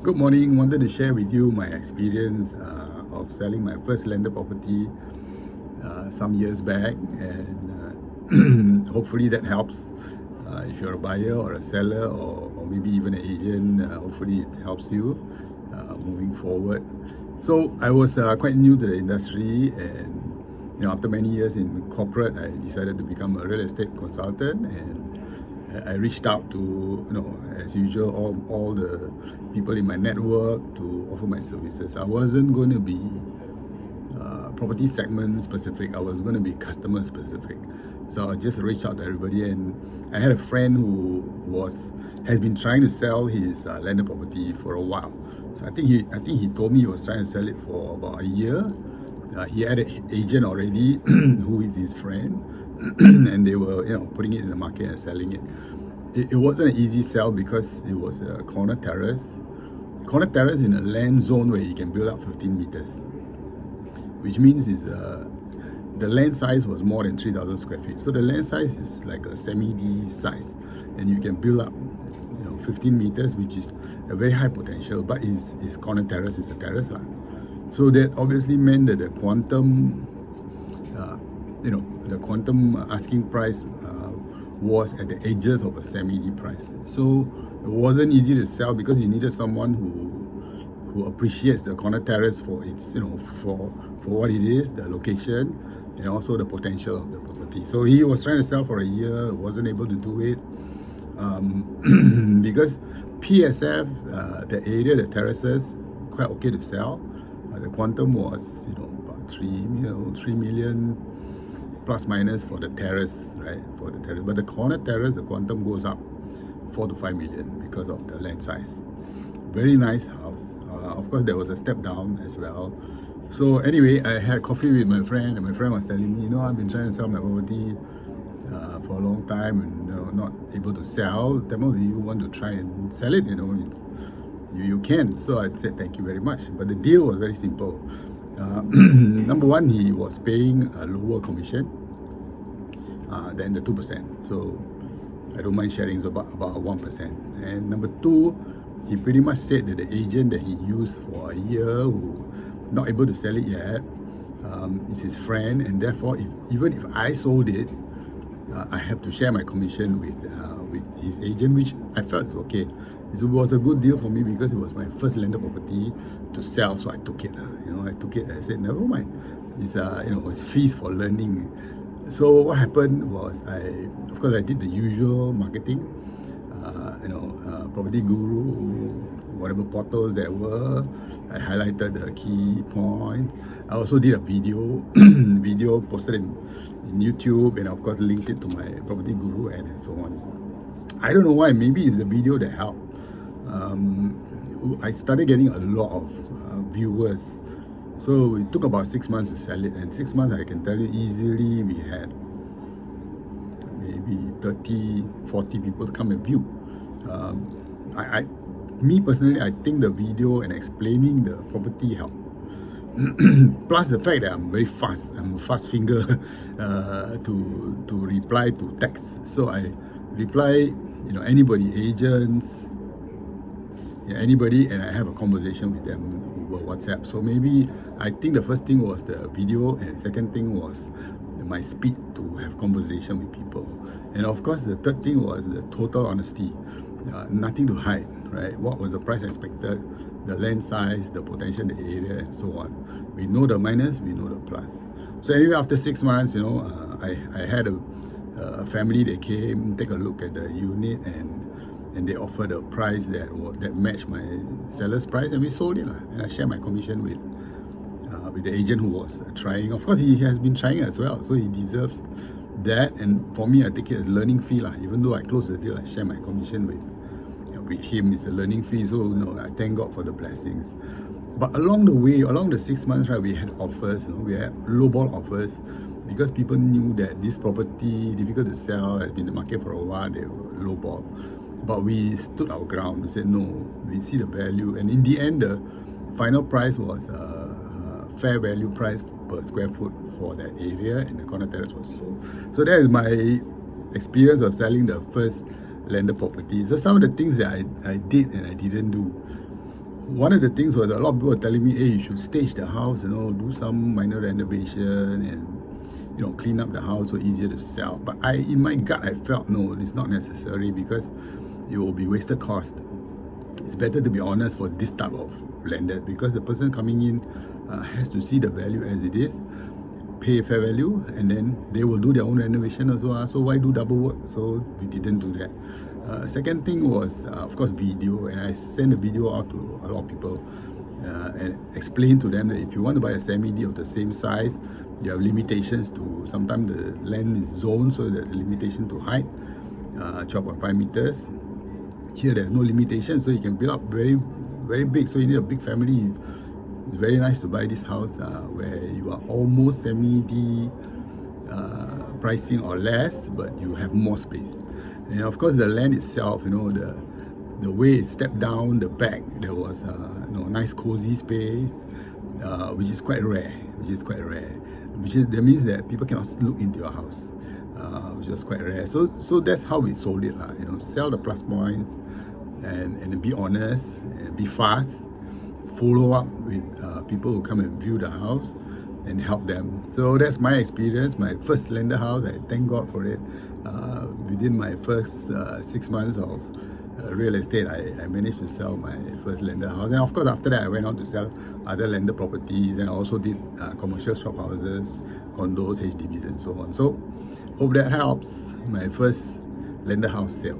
Good morning. Wanted to share with you my experience of selling my first landed property some years back, and hopefully that helps. If you're a buyer or a seller or maybe even an agent, hopefully it helps you moving forward. So I was quite new to the industry, and after many years in corporate, I decided to become a real estate consultant, and I reached out to, as usual, all the people in my network to offer my services. I wasn't going to be property segment specific. I was going to be customer specific. So I just reached out to everybody, and I had a friend who has been trying to sell his landed property for a while. So I think he told me he was trying to sell it for about a year. He had an agent already who is his friend. And they were putting it in the market and selling it. It wasn't an easy sell because it was a corner terrace in a land zone where you can build up 15 meters, which means the land size was more than 3,000 square feet. So the land size is like a semi-D size, and you can build up 15 meters, which is a very high potential, but it's corner terrace, is a terrace line. So that obviously meant that the quantum asking price was at the edges of a semi-D price. So it wasn't easy to sell because you needed someone who appreciates the corner terrace for its, for what it is, the location, and also the potential of the property. So he was trying to sell for a year, wasn't able to do it because PSF, the area, the terraces, quite okay to sell. The quantum was, about 3 million plus minus for the terrace, right? For the terrace, but the corner terrace, the quantum goes up 4 to 5 million because of the land size. Very nice house. Of course, there was a step down as well. So anyway, I had coffee with my friend, and my friend was telling me, I've been trying to sell my property for a long time, and not able to sell. Tamil, do you want to try and sell it? You can. So I said thank you very much. But the deal was very simple. Number one, he was paying a lower commission than the 2%. So I don't mind sharing about 1%. And number two, he pretty much said that the agent that he used for a year, who not able to sell it yet, is his friend, and therefore even if I sold it, I have to share my commission with his agent, which I felt is okay. It was a good deal for me because it was my first landed property to sell, so I took it. I took it. I said, never mind. It's fees for learning. So what happened was, of course, I did the usual marketing. Property Guru, whatever portals there were. I highlighted the key points. I also did a video, posted in YouTube, and of course linked it to my Property Guru and so on. I don't know why. Maybe it's the video that helped. I started getting a lot of viewers. So it took about 6 months to sell it, and 6 months, I can tell you easily, we had maybe 30, 40 people to come and view. Me personally, I think the video and explaining the property helped. Plus the fact that I'm very fast, I'm a fast finger to reply to text. So I reply, anybody, agents, anybody, and I have a conversation with them over WhatsApp. So maybe I think the first thing was the video, and the second thing was my speed to have conversation with people. And of course, the third thing was the total honesty. Nothing to hide, right? What was the price expected, the land size, the potential in the area, and so on. We know the minus, we know the plus. So anyway, after 6 months, I had a family that came, take a look at the unit, and they offered a price that matched my seller's price, and we sold it. And I share my commission with the agent who was trying. Of course, he has been trying as well, so he deserves that. And for me, I take it as learning fee. Even though I close the deal, I share my commission with him. It's a learning fee, so I thank God for the blessings. But along the way, along the 6 months, right, we had offers. We had lowball offers because people knew that this property difficult to sell, has been in the market for a while. They were lowball. But we stood our ground. We said, no, we see the value. And in the end, the final price was a fair value price per square foot for that area, and the corner terrace was sold. So that is my experience of selling the first landed property. So some of the things that I did and I didn't do. one of the things was a lot of people were telling me, hey, you should stage the house, do some minor renovation and clean up the house so easier to sell. But in my gut, I felt no, it's not necessary because it will be wasted cost. It's better to be honest for this type of lender because the person coming in has to see the value as it is, pay fair value, and then they will do their own renovation as well. So why do double work? So we didn't do that. Second thing was, of course, video, and I sent a video out to a lot of people and explained to them that if you want to buy a semi-D of the same size, there are limitations to, sometimes the land is zoned, so there's a limitation to height, 12.5 meters. Here there's no limitation, so you can build up very, very big. So you need a big family. It's very nice to buy this house where you are almost semi-D pricing or less, but you have more space. And of course, the land itself, the way it stepped down the back, there was nice cozy space, which is quite rare. That means that people cannot look into your house, which is quite rare. So that's how we sold it, sell the plus points, and be honest, and be fast, follow up with people who come and view the house and help them. So that's my experience, my first lender house. I thank God for it. Within my first 6 months of real estate, I managed to sell my first lender house. And of course, after that, I went on to sell other lender properties and also did commercial shop houses, condos, HDBs, and so on. So hope that helps. My first lender house sale.